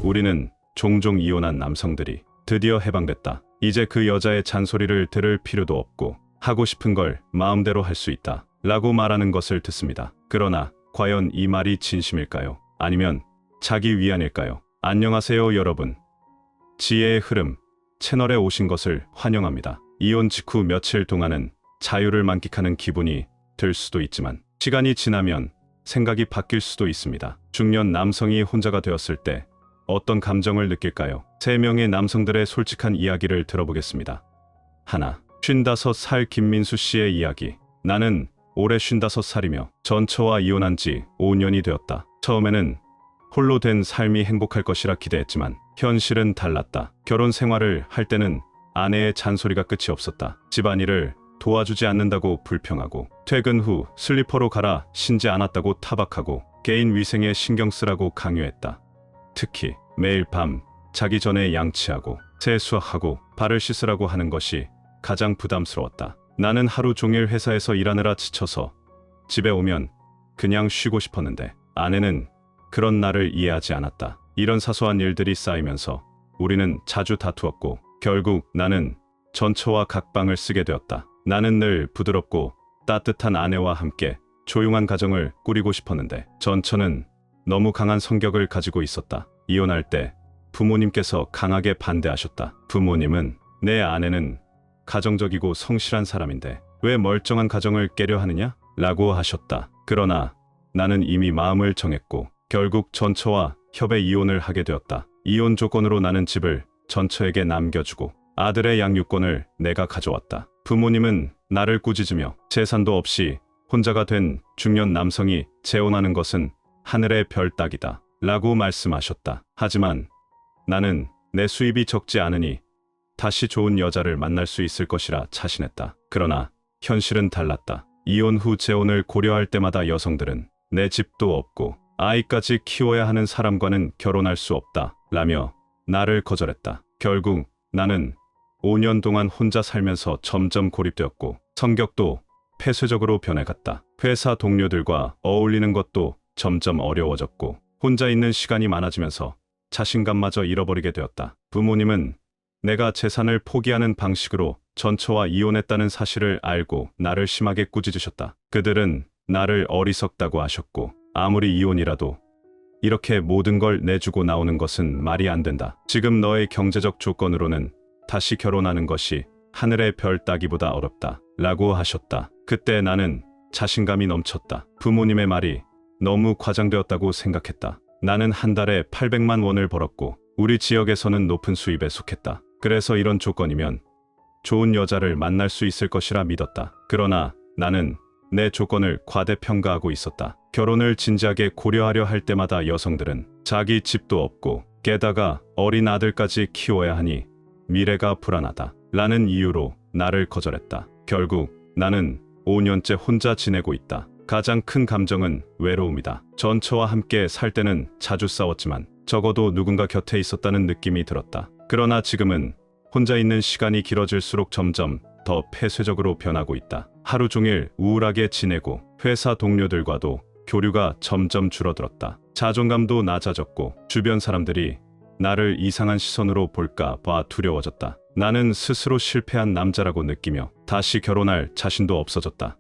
우리는 종종 이혼한 남성들이 드디어 해방됐다. 이제 그 여자의 잔소리를 들을 필요도 없고 하고 싶은 걸 마음대로 할 수 있다. 라고 말하는 것을 듣습니다. 그러나 과연 이 말이 진심일까요? 아니면 자기 위안일까요? 안녕하세요 여러분. 지혜의 흐름 채널에 오신 것을 환영합니다. 이혼 직후 며칠 동안은 자유를 만끽하는 기분이 들 수도 있지만 시간이 지나면 생각이 바뀔 수도 있습니다. 중년 남성이 혼자가 되었을 때 어떤 감정을 느낄까요? 3명의 남성들의 솔직한 이야기를 들어보겠습니다. 하나, 55살 김민수 씨의 이야기. 나는 올해 55살이며 전처와 이혼한 지 5년이 되었다. 처음에는 홀로 된 삶이 행복할 것이라 기대했지만 현실은 달랐다. 결혼 생활을 할 때는 아내의 잔소리가 끝이 없었다. 집안일을 도와주지 않는다고 불평하고 퇴근 후 슬리퍼로 가라 신지 않았다고 타박하고 개인 위생에 신경 쓰라고 강요했다. 특히 매일 밤 자기 전에 양치하고 세수하고 발을 씻으라고 하는 것이 가장 부담스러웠다. 나는 하루 종일 회사에서 일하느라 지쳐서 집에 오면 그냥 쉬고 싶었는데 아내는 그런 나를 이해하지 않았다. 이런 사소한 일들이 쌓이면서 우리는 자주 다투었고 결국 나는 전처와 각방을 쓰게 되었다. 나는 늘 부드럽고 따뜻한 아내와 함께 조용한 가정을 꾸리고 싶었는데 전처는 너무 강한 성격을 가지고 있었다. 이혼할 때 부모님께서 강하게 반대하셨다. 부모님은 내 아내는 가정적이고 성실한 사람인데 왜 멀쩡한 가정을 깨려 하느냐? 라고 하셨다. 그러나 나는 이미 마음을 정했고 결국 전처와 협의 이혼을 하게 되었다. 이혼 조건으로 나는 집을 전처에게 남겨주고 아들의 양육권을 내가 가져왔다. 부모님은 나를 꾸짖으며 재산도 없이 혼자가 된 중년 남성이 재혼하는 것은 하늘의 별 따기다 라고 말씀하셨다. 하지만 나는 내 수입이 적지 않으니 다시 좋은 여자를 만날 수 있을 것이라 자신했다. 그러나 현실은 달랐다. 이혼 후 재혼을 고려할 때마다 여성들은 내 집도 없고 아이까지 키워야 하는 사람과는 결혼할 수 없다 라며 나를 거절했다. 결국 나는 5년 동안 혼자 살면서 점점 고립되었고 성격도 폐쇄적으로 변해갔다. 회사 동료들과 어울리는 것도 점점 어려워졌고 혼자 있는 시간이 많아지면서 자신감마저 잃어버리게 되었다. 부모님은 내가 재산을 포기하는 방식으로 전처와 이혼했다는 사실을 알고 나를 심하게 꾸짖으셨다. 그들은 나를 어리석다고 하셨고 아무리 이혼이라도 이렇게 모든 걸 내주고 나오는 것은 말이 안 된다. 지금 너의 경제적 조건으로는 다시 결혼하는 것이 하늘의 별 따기보다 어렵다 라고 하셨다. 그때 나는 자신감이 넘쳤다. 부모님의 말이 너무 과장되었다고 생각했다. 나는 한 달에 800만 원을 벌었고 우리 지역에서는 높은 수입에 속했다. 그래서 이런 조건이면 좋은 여자를 만날 수 있을 것이라 믿었다. 그러나 나는 내 조건을 과대평가하고 있었다. 결혼을 진지하게 고려하려 할 때마다 여성들은 자기 집도 없고 게다가 어린 아들까지 키워야 하니 미래가 불안하다 라는 이유로 나를 거절했다. 결국 나는 5년째 혼자 지내고 있다. 가장 큰 감정은 외로움이다. 전처와 함께 살 때는 자주 싸웠지만 적어도 누군가 곁에 있었다는 느낌이 들었다. 그러나 지금은 혼자 있는 시간이 길어질수록 점점 더 폐쇄적으로 변하고 있다. 하루 종일 우울하게 지내고 회사 동료들과도 교류가 점점 줄어들었다. 자존감도 낮아졌고 주변 사람들이 나를 이상한 시선으로 볼까 봐 두려워졌다. 나는 스스로 실패한 남자라고 느끼며 다시 결혼할 자신도 없어졌다.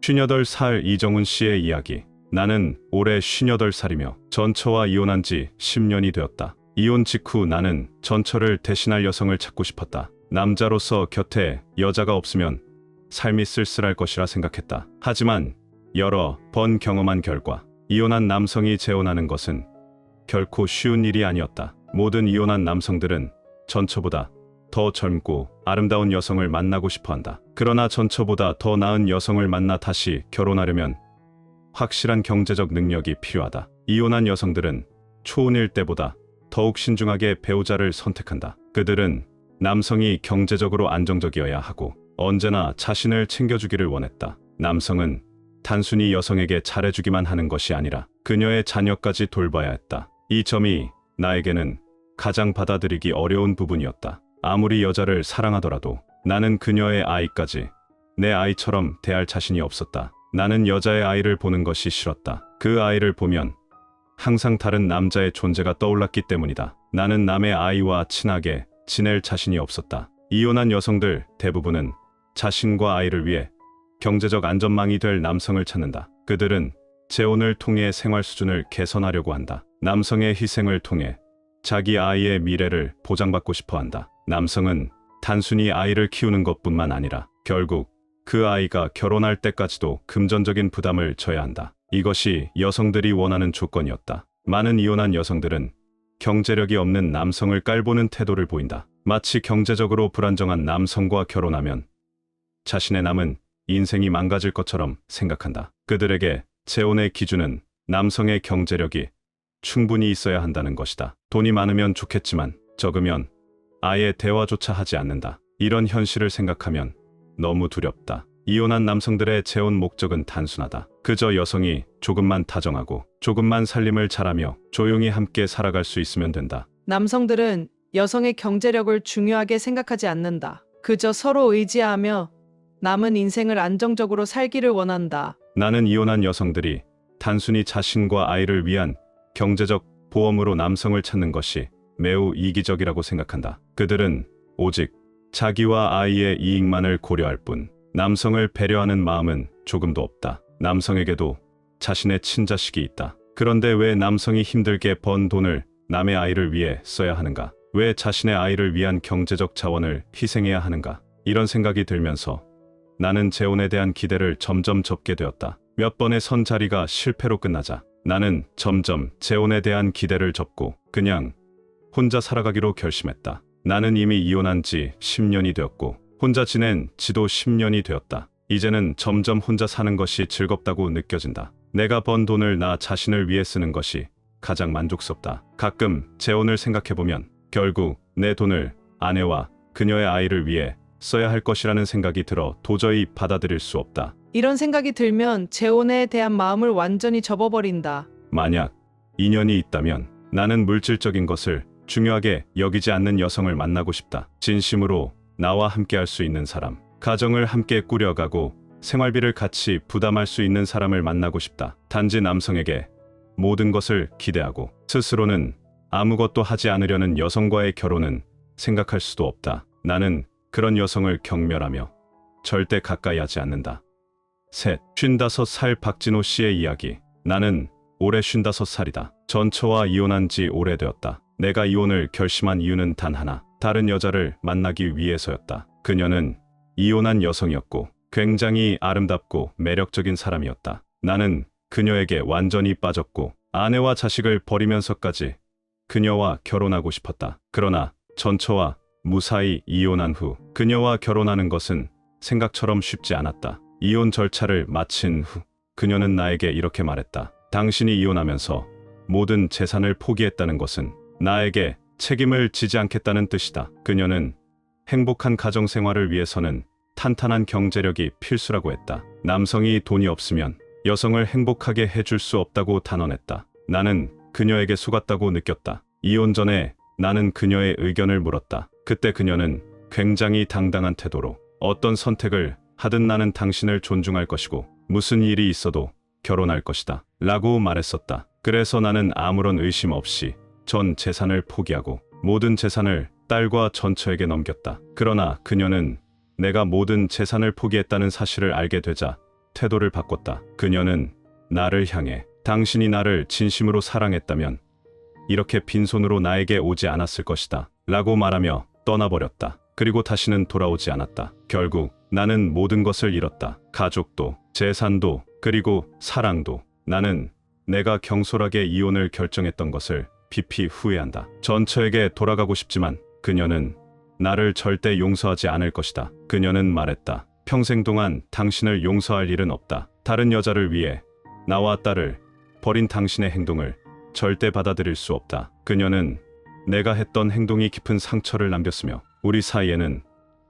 58살 이정훈 씨의 이야기. 나는 올해 58살이며 전처와 이혼한 지 10년이 되었다. 이혼 직후 나는 전처를 대신할 여성을 찾고 싶었다. 남자로서 곁에 여자가 없으면 삶이 쓸쓸할 것이라 생각했다. 하지만 여러 번 경험한 결과 이혼한 남성이 재혼하는 것은 결코 쉬운 일이 아니었다. 모든 이혼한 남성들은 전처보다 더 젊고 아름다운 여성을 만나고 싶어한다. 그러나 전처보다 더 나은 여성을 만나 다시 결혼하려면 확실한 경제적 능력이 필요하다. 이혼한 여성들은 초혼일 때보다 더욱 신중하게 배우자를 선택한다. 그들은 남성이 경제적으로 안정적이어야 하고 언제나 자신을 챙겨주기를 원했다. 남성은 단순히 여성에게 잘해주기만 하는 것이 아니라 그녀의 자녀까지 돌봐야 했다. 이 점이 나에게는 가장 받아들이기 어려운 부분이었다. 아무리 여자를 사랑하더라도 나는 그녀의 아이까지 내 아이처럼 대할 자신이 없었다. 나는 여자의 아이를 보는 것이 싫었다. 그 아이를 보면 항상 다른 남자의 존재가 떠올랐기 때문이다. 나는 남의 아이와 친하게 지낼 자신이 없었다. 이혼한 여성들 대부분은 자신과 아이를 위해 경제적 안전망이 될 남성을 찾는다. 그들은 재혼을 통해 생활 수준을 개선하려고 한다. 남성의 희생을 통해 자기 아이의 미래를 보장받고 싶어 한다. 남성은 단순히 아이를 키우는 것뿐만 아니라 결국 그 아이가 결혼할 때까지도 금전적인 부담을 져야 한다. 이것이 여성들이 원하는 조건이었다. 많은 이혼한 여성들은 경제력이 없는 남성을 깔보는 태도를 보인다. 마치 경제적으로 불안정한 남성과 결혼하면 자신의 남은 인생이 망가질 것처럼 생각한다. 그들에게 재혼의 기준은 남성의 경제력이 충분히 있어야 한다는 것이다. 돈이 많으면 좋겠지만 적으면 아예 대화조차 하지 않는다. 이런 현실을 생각하면 너무 두렵다. 이혼한 남성들의 재혼 목적은 단순하다. 그저 여성이 조금만 다정하고 조금만 살림을 잘하며 조용히 함께 살아갈 수 있으면 된다. 남성들은 여성의 경제력을 중요하게 생각하지 않는다. 그저 서로 의지하며 남은 인생을 안정적으로 살기를 원한다. 나는 이혼한 여성들이 단순히 자신과 아이를 위한 경제적 보험으로 남성을 찾는 것이 매우 이기적이라고 생각한다. 그들은 오직 자기와 아이의 이익만을 고려할 뿐 남성을 배려하는 마음은 조금도 없다. 남성에게도 자신의 친자식이 있다. 그런데 왜 남성이 힘들게 번 돈을 남의 아이를 위해 써야 하는가? 왜 자신의 아이를 위한 경제적 자원을 희생해야 하는가? 이런 생각이 들면서 나는 재혼에 대한 기대를 점점 접게 되었다. 몇 번의 선자리가 실패로 끝나자 나는 점점 재혼에 대한 기대를 접고 그냥 혼자 살아가기로 결심했다. 나는 이미 이혼한 지 10년이 되었고 혼자 지낸 지도 10년이 되었다. 이제는 점점 혼자 사는 것이 즐겁다고 느껴진다. 내가 번 돈을 나 자신을 위해 쓰는 것이 가장 만족스럽다. 가끔 재혼을 생각해보면 결국 내 돈을 아내와 그녀의 아이를 위해 써야 할 것이라는 생각이 들어 도저히 받아들일 수 없다. 이런 생각이 들면 재혼에 대한 마음을 완전히 접어버린다. 만약 인연이 있다면 나는 물질적인 것을 중요하게 여기지 않는 여성을 만나고 싶다. 진심으로 나와 함께 할 수 있는 사람, 가정을 함께 꾸려가고 생활비를 같이 부담할 수 있는 사람을 만나고 싶다. 단지 남성에게 모든 것을 기대하고 스스로는 아무것도 하지 않으려는 여성과의 결혼은 생각할 수도 없다. 나는 그런 여성을 경멸하며 절대 가까이 하지 않는다. 셋, 55살 박진호 씨의 이야기. 나는 올해 55살이다. 전처와 이혼한 지 오래되었다. 내가 이혼을 결심한 이유는 단 하나, 다른 여자를 만나기 위해서였다. 그녀는 이혼한 여성이었고 굉장히 아름답고 매력적인 사람이었다. 나는 그녀에게 완전히 빠졌고 아내와 자식을 버리면서까지 그녀와 결혼하고 싶었다. 그러나 전처와 무사히 이혼한 후 그녀와 결혼하는 것은 생각처럼 쉽지 않았다. 이혼 절차를 마친 후 그녀는 나에게 이렇게 말했다. 당신이 이혼하면서 모든 재산을 포기했다는 것은 나에게 책임을 지지 않겠다는 뜻이다. 그녀는 행복한 가정 생활을 위해서는 탄탄한 경제력이 필수라고 했다. 남성이 돈이 없으면 여성을 행복하게 해줄 수 없다고 단언했다. 나는 그녀에게 속았다고 느꼈다. 이혼 전에 나는 그녀의 의견을 물었다. 그때 그녀는 굉장히 당당한 태도로 어떤 선택을 하든 나는 당신을 존중할 것이고 무슨 일이 있어도 결혼할 것이다 라고 말했었다. 그래서 나는 아무런 의심 없이 전 재산을 포기하고 모든 재산을 딸과 전처에게 넘겼다. 그러나 그녀는 내가 모든 재산을 포기했다는 사실을 알게 되자 태도를 바꿨다. 그녀는 나를 향해 당신이 나를 진심으로 사랑했다면 이렇게 빈손으로 나에게 오지 않았을 것이다 라고 말하며 떠나버렸다. 그리고 다시는 돌아오지 않았다. 결국 나는 모든 것을 잃었다. 가족도, 재산도, 그리고 사랑도. 나는 내가 경솔하게 이혼을 결정했던 것을 깊이 후회한다. 전처에게 돌아가고 싶지만 그녀는 나를 절대 용서하지 않을 것이다. 그녀는 말했다. 평생 동안 당신을 용서할 일은 없다. 다른 여자를 위해 나와 딸을 버린 당신의 행동을 절대 받아들일 수 없다. 그녀는 내가 했던 행동이 깊은 상처를 남겼으며 우리 사이에는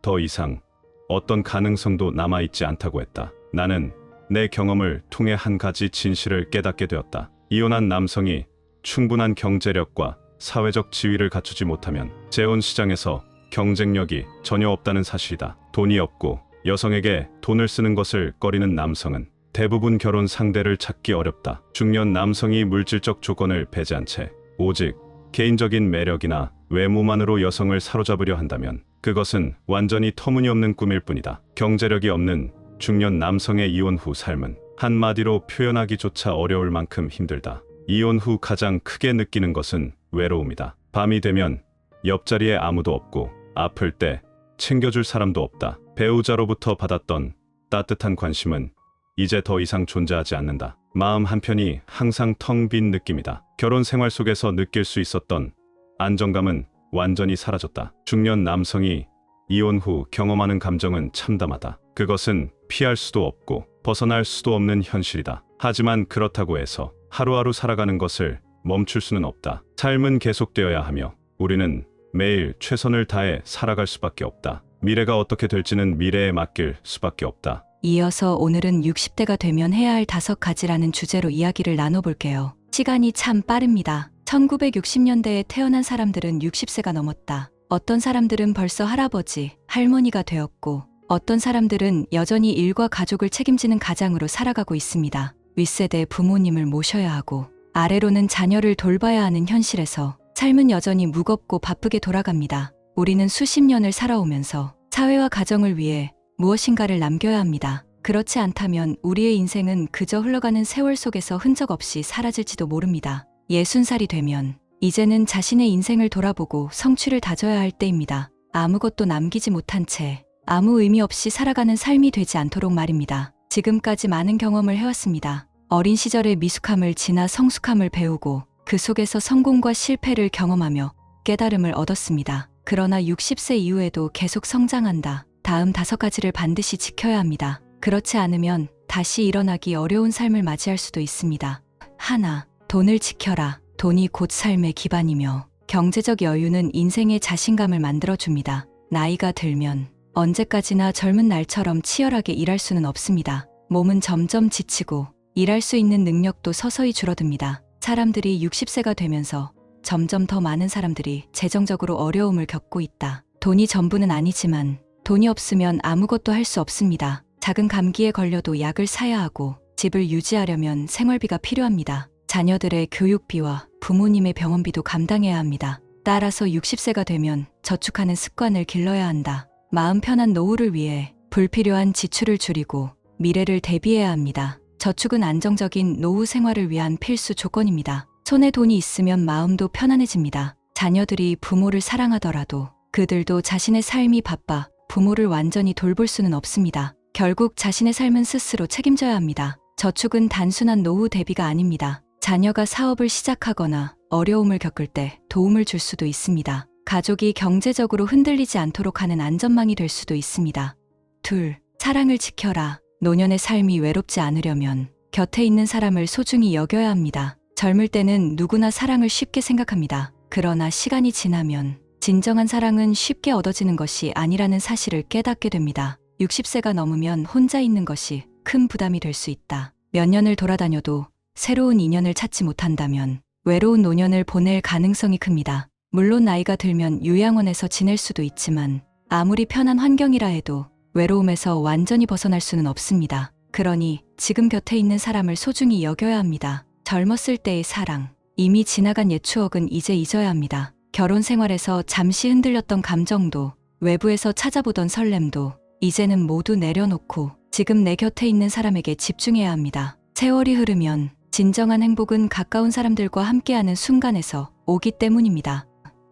더 이상 어떤 가능성도 남아있지 않다고 했다. 나는 내 경험을 통해 한 가지 진실을 깨닫게 되었다. 이혼한 남성이 충분한 경제력과 사회적 지위를 갖추지 못하면 재혼 시장에서 경쟁력이 전혀 없다는 사실이다. 돈이 없고 여성에게 돈을 쓰는 것을 꺼리는 남성은 대부분 결혼 상대를 찾기 어렵다. 중년 남성이 물질적 조건을 배제한 채 오직 개인적인 매력이나 외모만으로 여성을 사로잡으려 한다면 그것은 완전히 터무니없는 꿈일 뿐이다. 경제력이 없는 중년 남성의 이혼 후 삶은 한마디로 표현하기조차 어려울 만큼 힘들다. 이혼 후 가장 크게 느끼는 것은 외로움이다. 밤이 되면 옆자리에 아무도 없고 아플 때 챙겨줄 사람도 없다. 배우자로부터 받았던 따뜻한 관심은 이제 더 이상 존재하지 않는다. 마음 한편이 항상 텅 빈 느낌이다. 결혼 생활 속에서 느낄 수 있었던 안정감은 완전히 사라졌다. 중년 남성이 이혼 후 경험하는 감정은 참담하다. 그것은 피할 수도 없고 벗어날 수도 없는 현실이다. 하지만 그렇다고 해서 하루하루 살아가는 것을 멈출 수는 없다. 삶은 계속되어야 하며 우리는 매일 최선을 다해 살아갈 수밖에 없다. 미래가 어떻게 될지는 미래에 맡길 수밖에 없다. 이어서 오늘은 60대가 되면 해야 할 5가지라는 주제로 이야기를 나눠볼게요. 시간이 참 빠릅니다. 1960년대에 태어난 사람들은 60세가 넘었다. 어떤 사람들은 벌써 할아버지, 할머니가 되었고 어떤 사람들은 여전히 일과 가족을 책임지는 가장으로 살아가고 있습니다. 윗세대 부모님을 모셔야 하고 아래로는 자녀를 돌봐야 하는 현실에서 삶은 여전히 무겁고 바쁘게 돌아갑니다. 우리는 수십 년을 살아오면서 사회와 가정을 위해 무엇인가를 남겨야 합니다. 그렇지 않다면 우리의 인생은 그저 흘러가는 세월 속에서 흔적 없이 사라질지도 모릅니다. 60살이 되면 이제는 자신의 인생을 돌아보고 성취를 다져야 할 때입니다. 아무것도 남기지 못한 채 아무 의미 없이 살아가는 삶이 되지 않도록 말입니다. 지금까지 많은 경험을 해왔습니다. 어린 시절의 미숙함을 지나 성숙함을 배우고 그 속에서 성공과 실패를 경험하며 깨달음을 얻었습니다. 그러나 60세 이후에도 계속 성장한다. 다음 5가지를 반드시 지켜야 합니다. 그렇지 않으면 다시 일어나기 어려운 삶을 맞이할 수도 있습니다. 하나, 돈을 지켜라. 돈이 곧 삶의 기반이며 경제적 여유는 인생의 자신감을 만들어줍니다. 나이가 들면 언제까지나 젊은 날처럼 치열하게 일할 수는 없습니다. 몸은 점점 지치고 일할 수 있는 능력도 서서히 줄어듭니다. 사람들이 60세가 되면서 점점 더 많은 사람들이 재정적으로 어려움을 겪고 있다. 돈이 전부는 아니지만 돈이 없으면 아무것도 할 수 없습니다. 작은 감기에 걸려도 약을 사야 하고 집을 유지하려면 생활비가 필요합니다. 자녀들의 교육비와 부모님의 병원비도 감당해야 합니다. 따라서 60세가 되면 저축하는 습관을 길러야 한다. 마음 편한 노후를 위해 불필요한 지출을 줄이고 미래를 대비해야 합니다. 저축은 안정적인 노후 생활을 위한 필수 조건입니다. 손에 돈이 있으면 마음도 편안해집니다. 자녀들이 부모를 사랑하더라도 그들도 자신의 삶이 바빠 부모를 완전히 돌볼 수는 없습니다. 결국 자신의 삶은 스스로 책임져야 합니다. 저축은 단순한 노후 대비가 아닙니다. 자녀가 사업을 시작하거나 어려움을 겪을 때 도움을 줄 수도 있습니다. 가족이 경제적으로 흔들리지 않도록 하는 안전망이 될 수도 있습니다. 둘, 사랑을 지켜라. 노년의 삶이 외롭지 않으려면 곁에 있는 사람을 소중히 여겨야 합니다. 젊을 때는 누구나 사랑을 쉽게 생각합니다. 그러나 시간이 지나면 진정한 사랑은 쉽게 얻어지는 것이 아니라는 사실을 깨닫게 됩니다. 60세가 넘으면 혼자 있는 것이 큰 부담이 될 수 있다. 몇 년을 돌아다녀도 새로운 인연을 찾지 못한다면 외로운 노년을 보낼 가능성이 큽니다. 물론 나이가 들면 요양원에서 지낼 수도 있지만 아무리 편한 환경이라 해도 외로움에서 완전히 벗어날 수는 없습니다. 그러니 지금 곁에 있는 사람을 소중히 여겨야 합니다. 젊었을 때의 사랑, 이미 지나간 옛 추억은 이제 잊어야 합니다. 결혼 생활에서 잠시 흔들렸던 감정도, 외부에서 찾아보던 설렘도 이제는 모두 내려놓고 지금 내 곁에 있는 사람에게 집중해야 합니다. 세월이 흐르면 진정한 행복은 가까운 사람들과 함께하는 순간에서 오기 때문입니다.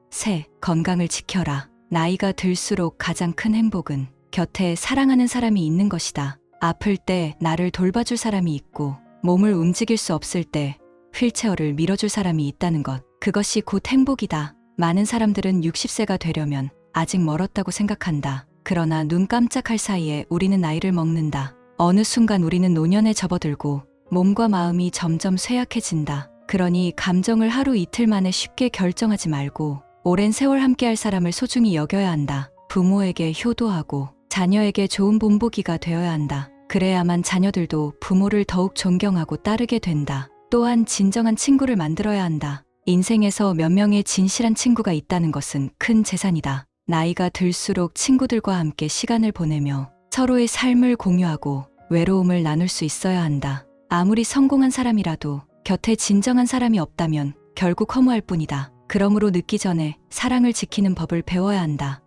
셋, 건강을 지켜라. 나이가 들수록 가장 큰 행복은 곁에 사랑하는 사람이 있는 것이다. 아플 때 나를 돌봐줄 사람이 있고 몸을 움직일 수 없을 때 휠체어를 밀어줄 사람이 있다는 것. 그것이 곧 행복이다. 많은 사람들은 60세가 되려면 아직 멀었다고 생각한다. 그러나 눈 깜짝할 사이에 우리는 나이를 먹는다. 어느 순간 우리는 노년에 접어들고 몸과 마음이 점점 쇠약해진다. 그러니 감정을 하루 이틀 만에 쉽게 결정하지 말고 오랜 세월 함께할 사람을 소중히 여겨야 한다. 부모에게 효도하고 자녀에게 좋은 본보기가 되어야 한다. 그래야만 자녀들도 부모를 더욱 존경하고 따르게 된다. 또한 진정한 친구를 만들어야 한다. 인생에서 몇 명의 진실한 친구가 있다는 것은 큰 재산이다. 나이가 들수록 친구들과 함께 시간을 보내며 서로의 삶을 공유하고 외로움을 나눌 수 있어야 한다. 아무리 성공한 사람이라도 곁에 진정한 사람이 없다면 결국 허무할 뿐이다. 그러므로 늦기 전에 사랑을 지키는 법을 배워야 한다.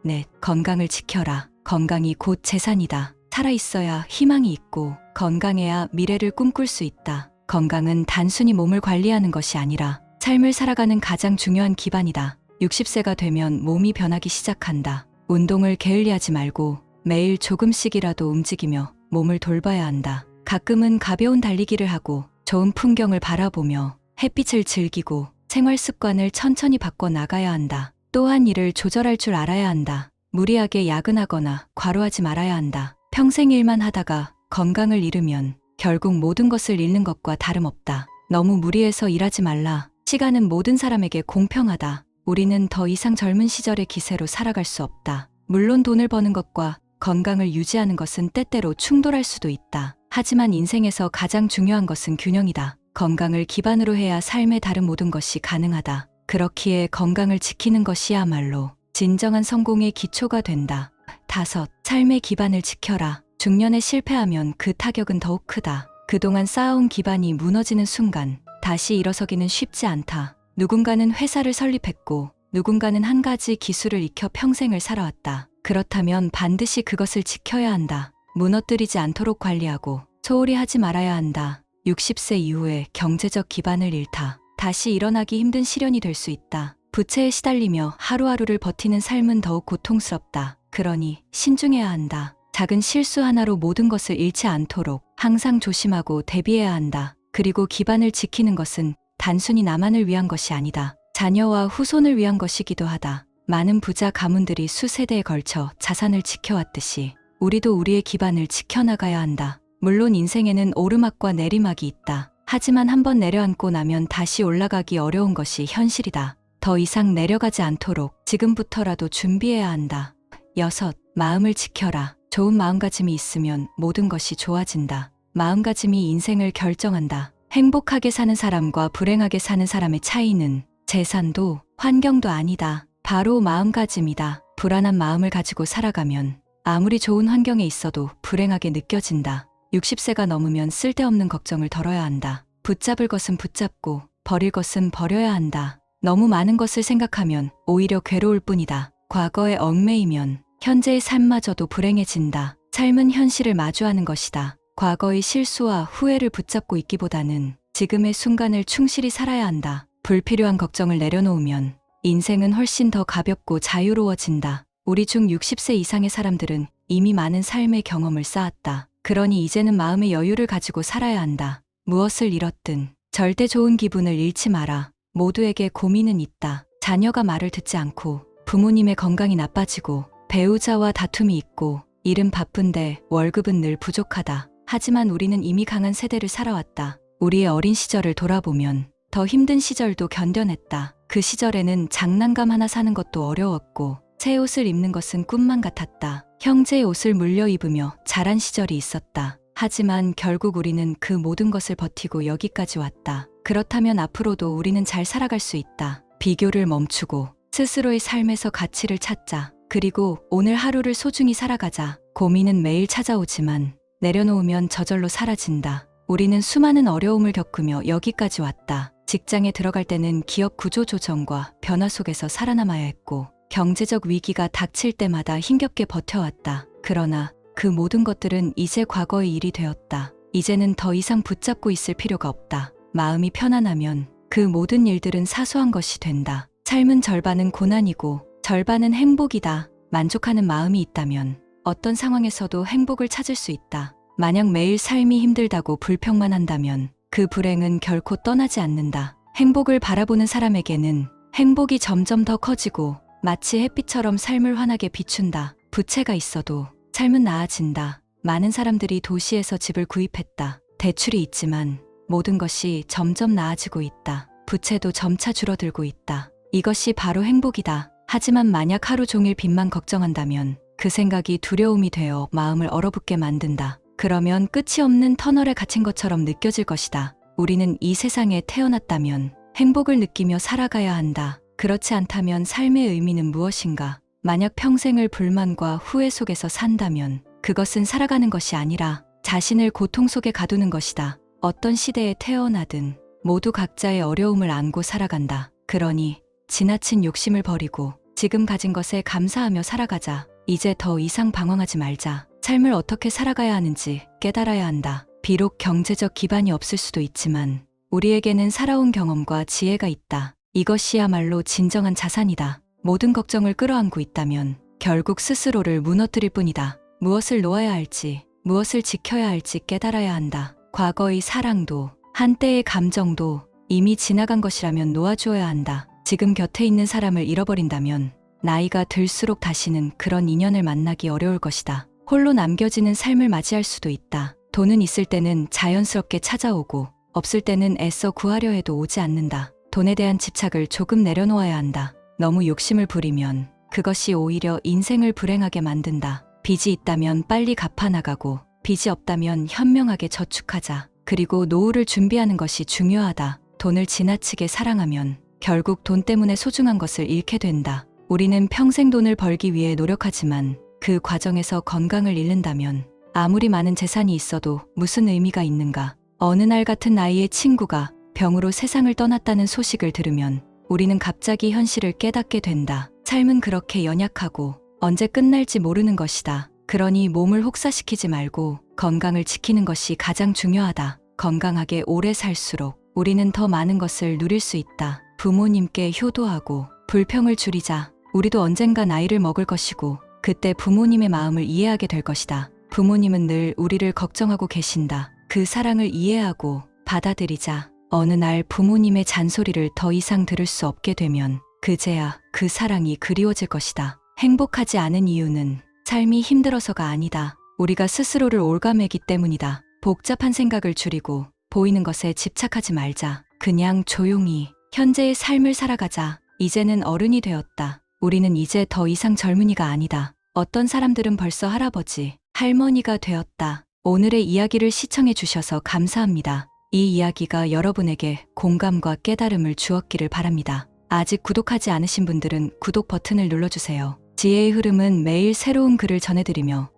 넷, 건강을 지켜라. 건강이 곧 재산이다. 살아있어야 희망이 있고 건강해야 미래를 꿈꿀 수 있다. 건강은 단순히 몸을 관리하는 것이 아니라 삶을 살아가는 가장 중요한 기반이다. 60세가 되면 몸이 변하기 시작한다. 운동을 게을리하지 말고 매일 조금씩이라도 움직이며 몸을 돌봐야 한다. 가끔은 가벼운 달리기를 하고 좋은 풍경을 바라보며 햇빛을 즐기고 생활 습관을 천천히 바꿔 나가야 한다. 또한 이를 조절할 줄 알아야 한다. 무리하게 야근하거나 과로하지 말아야 한다. 평생 일만 하다가 건강을 잃으면 결국 모든 것을 잃는 것과 다름없다. 너무 무리해서 일하지 말라. 시간은 모든 사람에게 공평하다. 우리는 더 이상 젊은 시절의 기세로 살아갈 수 없다. 물론 돈을 버는 것과 건강을 유지하는 것은 때때로 충돌할 수도 있다. 하지만 인생에서 가장 중요한 것은 균형이다. 건강을 기반으로 해야 삶의 다른 모든 것이 가능하다. 그렇기에 건강을 지키는 것이야말로 진정한 성공의 기초가 된다. 5. 삶의 기반을 지켜라. 중년에 실패하면 그 타격은 더욱 크다. 그동안 쌓아온 기반이 무너지는 순간 다시 일어서기는 쉽지 않다. 누군가는 회사를 설립했고 누군가는 한 가지 기술을 익혀 평생을 살아왔다. 그렇다면 반드시 그것을 지켜야 한다. 무너뜨리지 않도록 관리하고 소홀히 하지 말아야 한다. 60세 이후에 경제적 기반을 잃다. 다시 일어나기 힘든 시련이 될 수 있다. 부채에 시달리며 하루하루를 버티는 삶은 더욱 고통스럽다. 그러니 신중해야 한다. 작은 실수 하나로 모든 것을 잃지 않도록 항상 조심하고 대비해야 한다. 그리고 기반을 지키는 것은 단순히 나만을 위한 것이 아니다. 자녀와 후손을 위한 것이기도 하다. 많은 부자 가문들이 수세대에 걸쳐 자산을 지켜왔듯이 우리도 우리의 기반을 지켜나가야 한다. 물론 인생에는 오르막과 내리막이 있다. 하지만 한번 내려앉고 나면 다시 올라가기 어려운 것이 현실이다. 더 이상 내려가지 않도록 지금부터라도 준비해야 한다. 6. 마음을 지켜라. 좋은 마음가짐이 있으면 모든 것이 좋아진다. 마음가짐이 인생을 결정한다. 행복하게 사는 사람과 불행하게 사는 사람의 차이는 재산도 환경도 아니다. 바로 마음가짐이다. 불안한 마음을 가지고 살아가면 아무리 좋은 환경에 있어도 불행하게 느껴진다. 60세가 넘으면 쓸데없는 걱정을 덜어야 한다. 붙잡을 것은 붙잡고 버릴 것은 버려야 한다. 너무 많은 것을 생각하면 오히려 괴로울 뿐이다. 과거에 얽매이면 현재의 삶마저도 불행해진다. 삶은 현실을 마주하는 것이다. 과거의 실수와 후회를 붙잡고 있기보다는 지금의 순간을 충실히 살아야 한다. 불필요한 걱정을 내려놓으면 인생은 훨씬 더 가볍고 자유로워진다. 우리 중 60세 이상의 사람들은 이미 많은 삶의 경험을 쌓았다. 그러니 이제는 마음의 여유를 가지고 살아야 한다. 무엇을 잃었든 절대 좋은 기분을 잃지 마라. 모두에게 고민은 있다. 자녀가 말을 듣지 않고 부모님의 건강이 나빠지고 배우자와 다툼이 있고 일은 바쁜데 월급은 늘 부족하다. 하지만 우리는 이미 강한 세대를 살아왔다. 우리의 어린 시절을 돌아보면 더 힘든 시절도 견뎌냈다. 그 시절에는 장난감 하나 사는 것도 어려웠고 새 옷을 입는 것은 꿈만 같았다. 형제의 옷을 물려 입으며 자란 시절이 있었다. 하지만 결국 우리는 그 모든 것을 버티고 여기까지 왔다. 그렇다면 앞으로도 우리는 잘 살아갈 수 있다. 비교를 멈추고 스스로의 삶에서 가치를 찾자. 그리고 오늘 하루를 소중히 살아가자. 고민은 매일 찾아오지만 내려놓으면 저절로 사라진다. 우리는 수많은 어려움을 겪으며 여기까지 왔다. 직장에 들어갈 때는 기업 구조 조정과 변화 속에서 살아남아야 했고 경제적 위기가 닥칠 때마다 힘겹게 버텨왔다. 그러나 그 모든 것들은 이제 과거의 일이 되었다. 이제는 더 이상 붙잡고 있을 필요가 없다. 마음이 편안하면 그 모든 일들은 사소한 것이 된다. 삶은 절반은 고난이고 절반은 행복이다. 만족하는 마음이 있다면 어떤 상황에서도 행복을 찾을 수 있다. 만약 매일 삶이 힘들다고 불평만 한다면 그 불행은 결코 떠나지 않는다. 행복을 바라보는 사람에게는 행복이 점점 더 커지고 마치 햇빛처럼 삶을 환하게 비춘다. 부채가 있어도 삶은 나아진다. 많은 사람들이 도시에서 집을 구입했다. 대출이 있지만 모든 것이 점점 나아지고 있다. 부채도 점차 줄어들고 있다. 이것이 바로 행복이다. 하지만 만약 하루 종일 빚만 걱정한다면 그 생각이 두려움이 되어 마음을 얼어붙게 만든다. 그러면 끝이 없는 터널에 갇힌 것처럼 느껴질 것이다. 우리는 이 세상에 태어났다면 행복을 느끼며 살아가야 한다. 그렇지 않다면 삶의 의미는 무엇인가? 만약 평생을 불만과 후회 속에서 산다면 그것은 살아가는 것이 아니라 자신을 고통 속에 가두는 것이다. 어떤 시대에 태어나든 모두 각자의 어려움을 안고 살아간다. 그러니 지나친 욕심을 버리고 지금 가진 것에 감사하며 살아가자. 이제 더 이상 방황하지 말자. 삶을 어떻게 살아가야 하는지 깨달아야 한다. 비록 경제적 기반이 없을 수도 있지만 우리에게는 살아온 경험과 지혜가 있다. 이것이야말로 진정한 자산이다. 모든 걱정을 끌어안고 있다면 결국 스스로를 무너뜨릴 뿐이다. 무엇을 놓아야 할지, 무엇을 지켜야 할지 깨달아야 한다. 과거의 사랑도, 한때의 감정도 이미 지나간 것이라면 놓아주어야 한다. 지금 곁에 있는 사람을 잃어버린다면 나이가 들수록 다시는 그런 인연을 만나기 어려울 것이다. 홀로 남겨지는 삶을 맞이할 수도 있다. 돈은 있을 때는 자연스럽게 찾아오고 없을 때는 애써 구하려 해도 오지 않는다. 돈에 대한 집착을 조금 내려놓아야 한다. 너무 욕심을 부리면 그것이 오히려 인생을 불행하게 만든다. 빚이 있다면 빨리 갚아나가고 빚이 없다면 현명하게 저축하자. 그리고 노후를 준비하는 것이 중요하다. 돈을 지나치게 사랑하면 결국 돈 때문에 소중한 것을 잃게 된다. 우리는 평생 돈을 벌기 위해 노력하지만 그 과정에서 건강을 잃는다면 아무리 많은 재산이 있어도 무슨 의미가 있는가? 어느 날 같은 나이에 친구가 병으로 세상을 떠났다는 소식을 들으면 우리는 갑자기 현실을 깨닫게 된다. 삶은 그렇게 연약하고 언제 끝날지 모르는 것이다. 그러니 몸을 혹사시키지 말고 건강을 지키는 것이 가장 중요하다. 건강하게 오래 살수록 우리는 더 많은 것을 누릴 수 있다. 부모님께 효도하고 불평을 줄이자. 우리도 언젠가 나이를 먹을 것이고 그때 부모님의 마음을 이해하게 될 것이다. 부모님은 늘 우리를 걱정하고 계신다. 그 사랑을 이해하고 받아들이자. 어느 날 부모님의 잔소리를 더 이상 들을 수 없게 되면 그제야 그 사랑이 그리워질 것이다. 행복하지 않은 이유는 삶이 힘들어서가 아니다. 우리가 스스로를 올가매기 때문이다. 복잡한 생각을 줄이고 보이는 것에 집착하지 말자. 그냥 조용히 현재의 삶을 살아가자. 이제는 어른이 되었다. 우리는 이제 더 이상 젊은이가 아니다. 어떤 사람들은 벌써 할아버지, 할머니가 되었다. 오늘의 이야기를 시청해 주셔서 감사합니다. 이 이야기가 여러분에게 공감과 깨달음을 주었기를 바랍니다. 아직 구독하지 않으신 분들은 구독 버튼을 눌러주세요. 지혜의 흐름은 매일 새로운 글을 전해드리며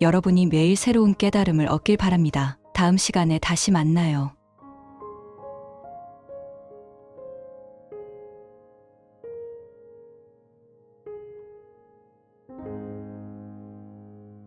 여러분이 매일 새로운 깨달음을 얻길 바랍니다. 다음 시간에 다시 만나요.